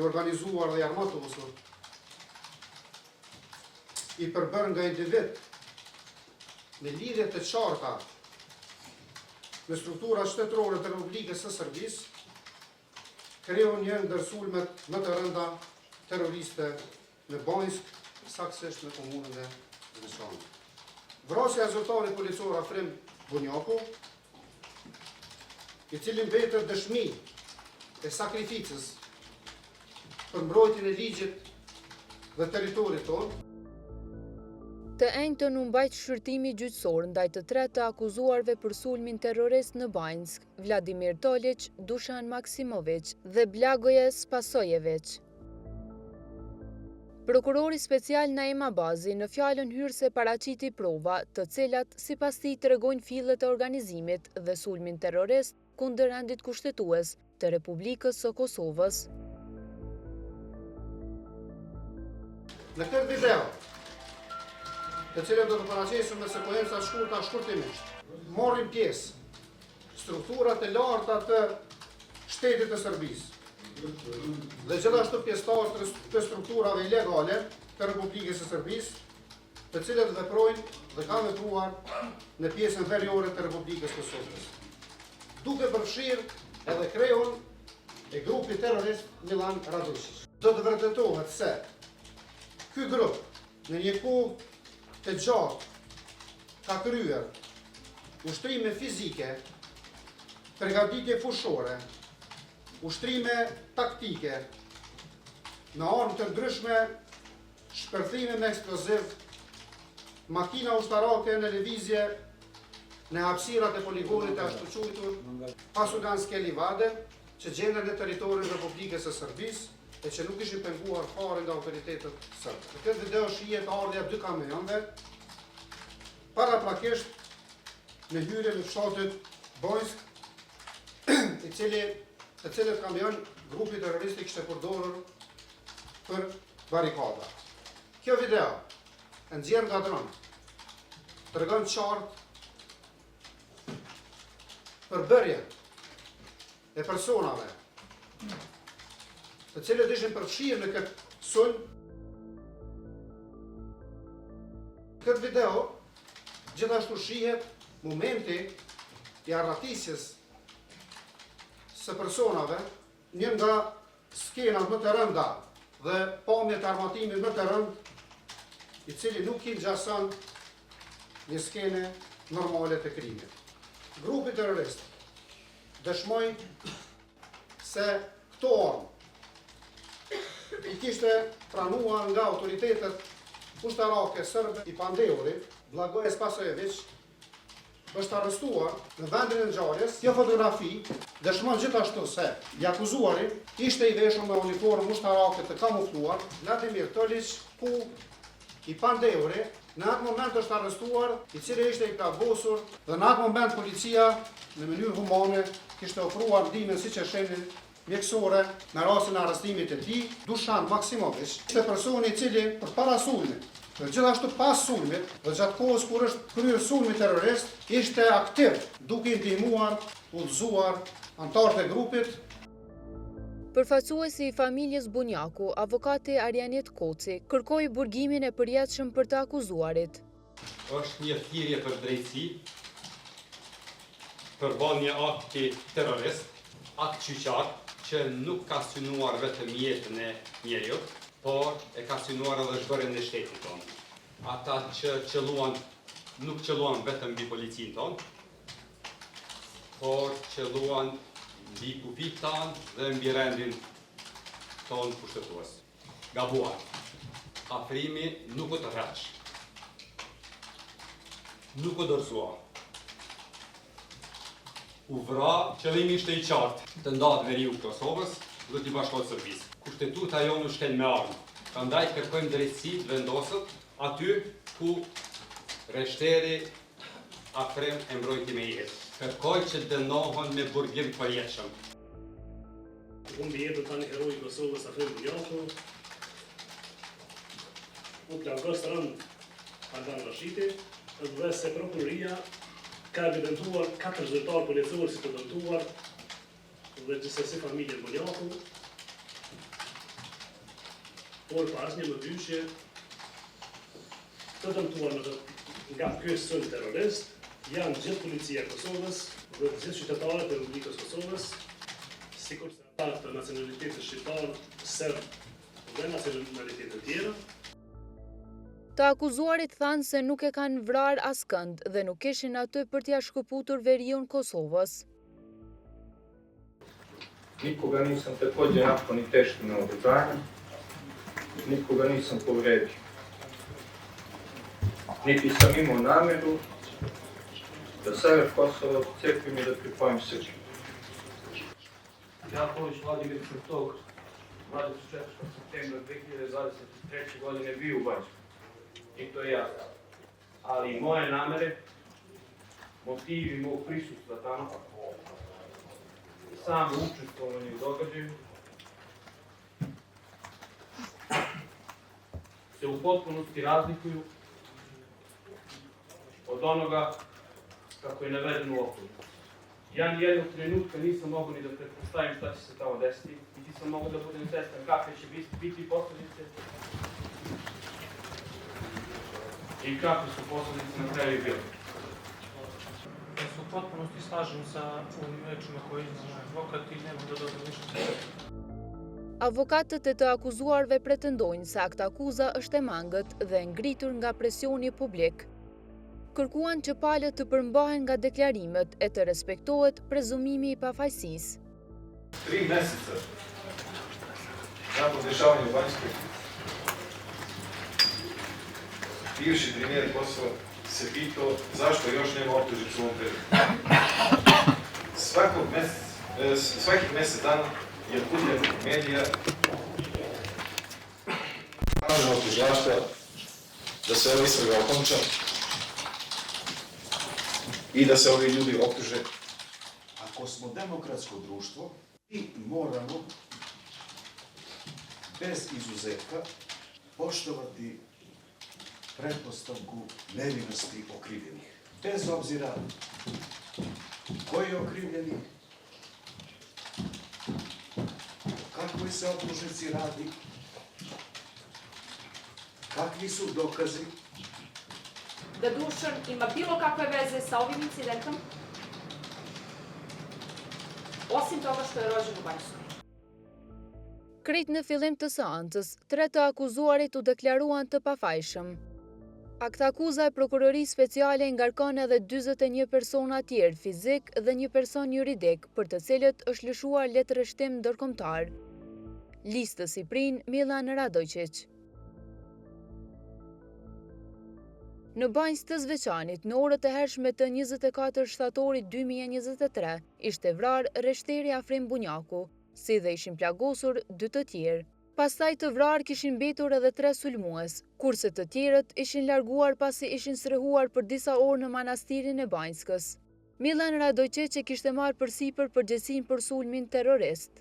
organizuar dhe i armatosur, i përbër nga individ me lidhje të qarta me struktura shtetërore të Republikës së Serbisë, krijon një ndër sulmet më të rënda terroriste në Banjsk, saktësisht në komunën e Zveçanit. Vrasja e zyrtarit policor Afrim Bunjaku, i cili mbetet dëshmi e sakrificës për mbrojtjen e ligjit dhe territorit tonë. Të enjtën u mbajt shërtimi gjyqësor ndaj të tretë të akuzuarve për sulmin terrorist në Banjsk, Vladimir Tolić, Dušan Maksimović dhe Blagoje Spasojević. Prokurori special Naima Bazi në fjalën hyrëse paraqiti prova, të cilat sipas tij tregojnë fillet e organizimit dhe sulmin terrorist kundër rendit kushtetues të Republikës së Kosovës. Në këtë video, të cilën do të paraqesim me sekuenca shkurta shkurtimisht, morrin pjesë strukturat e larta të shtetit të Serbisë dhe gjithashtu pjesëtarë të strukturave ilegale të Republikës së Serbisë, të cilët veprojnë dhe kanë vepruar në pjesën veriore të Republikës Kosovës, duke përfshirë edhe kreun e grupi terrorist Milan Radušić. Do të vërtetohet se ky grup në një kohë të gjatë ka kryer ushtrime fizike, përgatitje fushore, ushtrime taktike, në armë të ndryshme, shpërthime me eksploziv, makina ushtarake në lëvizje në hapësirat e poligonit të ashtu quajtur Pasudanske Livade, që gjenden në territorin e Republikës së Serbisë e që nuk ishin penguar fare nga autoritetet sërbe. Në këtë video shihet ardhja 2 kamionëve, paraprakisht në hyrje në fshatit Banjsk, të cilët kamion grupi terroristik kishte përdorur për barikada. Kjo video e nxjerr nga dron tregon qartë përbërjen e personave të cilët ishin përfshirë në këtë sulm. Këtë video gjithashtu shihet momenti i arratisjes së personave, një nga skenat më të rënda dhe pamjet e armatimit më të rënd, i cili nuk i ngjason një skene normale të krimit. Grupi terrorist dëshmoi se këto armë i kishte pranuar nga autoritetet ushtarake sërbe. I pandeurit, Blagoje Spasojević, është arrestuar në vendin e ngjarjes. Kjo fotografi dëshmon gjithashtu se i akuzuari ishte i veshur me uniformë ushtarake të kamufluar. Vladimir Tolić, ku i pandeuri në atë moment është arrestuar, i cili ishte i plagosur, dhe në atë moment policia në mënyrë humane kishte ofruar ndihmën siç e shehni mjekësore në rastin e arrestimit të tij. Dušan Maksimović ishte personi i cili përpara sulmit dhe gjithashtu pas sulmit dhe gjatë kohës kur është kryer sulmi terrorist, ishte aktiv duke i ndihmuar, udhëzuar anëtarët e grupit. Përfaqësuesi i familjes Bunjaku, avokati Arjanit Koci, kërkoi burgimin e përjetshëm për të akuzuarit. Është një thirrje për drejtësi, përballë një akti terrorist, akt qyqar, që nuk ka synuar vetëm jetën e njeriut, por e ka synuar edhe zhvërjen e shtetit tonë. Ata që qëlluan, nuk qëlluan vetëm mbi policinë tonë, por qëlluan mbi kufit tanë dhe mbi rendin tonë kushtetues. Gabuar. Afrimi nuk u tërheq. Nuk u dorëzua. U vra, qëllimi ishte i qartë, të ndahet veriu Kosovës dhe t'i bashkohet Serbisë. Kushtetuta jonë u shkel me armë. Prandaj kërkojmë drejtësi të vendosur aty ku rreshteri Afrim e mbrojti me jetë. Kërkoj që dënohen me burgim përjetshëm. Humbi jetën tani heroi i Kosovës Afrim Bunjaku, u plagos rënd Ardan Rashiti, dhe se prokuroria ka evidentuar 4 zyrtarë policorë si të dëmtuar dhe gjithsesi familjen Bunjaku, por pa asnjë mëdyrshje të dëmtuar nga ky sulm terrorist janë gjithë policia e Kosovës dhe gjithë qytetarët e Republikës Kosovës, sikurse ata të nacionalitetit shqiptar, serb dhe nacionalitetet tjera. Të akuzuarit thanë se nuk e kanë vrarë askënd dhe nuk kishin aty për t'ia shkëputur veriun Kosovës. Nikoga nisam također napao ni teško naoružanje, nikoga nisam povredio. Niti sam imao nameru da sever Kosova odcepim i da pripojim Srbiju. Jaković Vladimir Krtog, 24. septembra 2023. godine bio u Banjsku. I to je jasno. Ali moje namere, motivi mog prisustva tamo, samo učestvovanje u događaju, se u potpunosti razlikuju od onoga kako je navedeno u okviru. Ja ni jednog trenutka nisam mogao ni da pretpostavim šta će se tamo desiti, niti sam mogao da budem svestan kakve će biti posljedice i kakve su posljedice na kraju i bile. Ja se u potpunosti slažem sa ovim rečima koje iznala advokat i nemam da dodam ništa. Avokatët e të akuzuarve pretendojnë se akt akuza është e mangët dhe ngritur nga presioni publik. Kërkuan që palët të përmbahen nga deklarimet e të respektohet prezumimi i pafajësisë. 3 meseca nakon dešavanja u Banjskoj, bivši premijer Kosova se pitao zašto još nema optužnicu u ovom periodu. Svakih mjesec dana je putem medija traženo tužilaštva da se ova istraga okonča i da se ovi ljudi optuže. Ako smo demokratsko društvo, mi moramo bez izuzetka poštovati pretpostavku nevinosti okrivljenih. Bez obzira koji je okrivljeni, o kakvoj se optužnici radi, kakvi su dokazi. Da Dušan ima bilo kakve veze sa ovim incidentom, osim toga što je rođen u Banjskoj. Krejt në fillim të seancës, 3 të akuzuarit u deklaruan të pafajshëm. Akt akuza e prokurorisë speciale ngarkon edhe 41 persona tjerë fizik dhe një person juridik, për të cilët është lëshuar letërshtim ndërkombëtar. Listës i prin Milan Radojčić. Në Banjë të Zveçanit, në orët e hershme të 24 shtatorit 2023, ishte vrarë Reshteri Afrim Bunjaku, si dhe ishin plagosur 2 të tjerë. Pastaj të vrarë kishin mbetur edhe 3 sulmues, kurse të tjerët ishin larguar pasi ishin strehuar për disa orë në manastirin e Banjskës. Milan Radojčić kishte marrë përsipër përgjegjësinë për sulmin terrorist.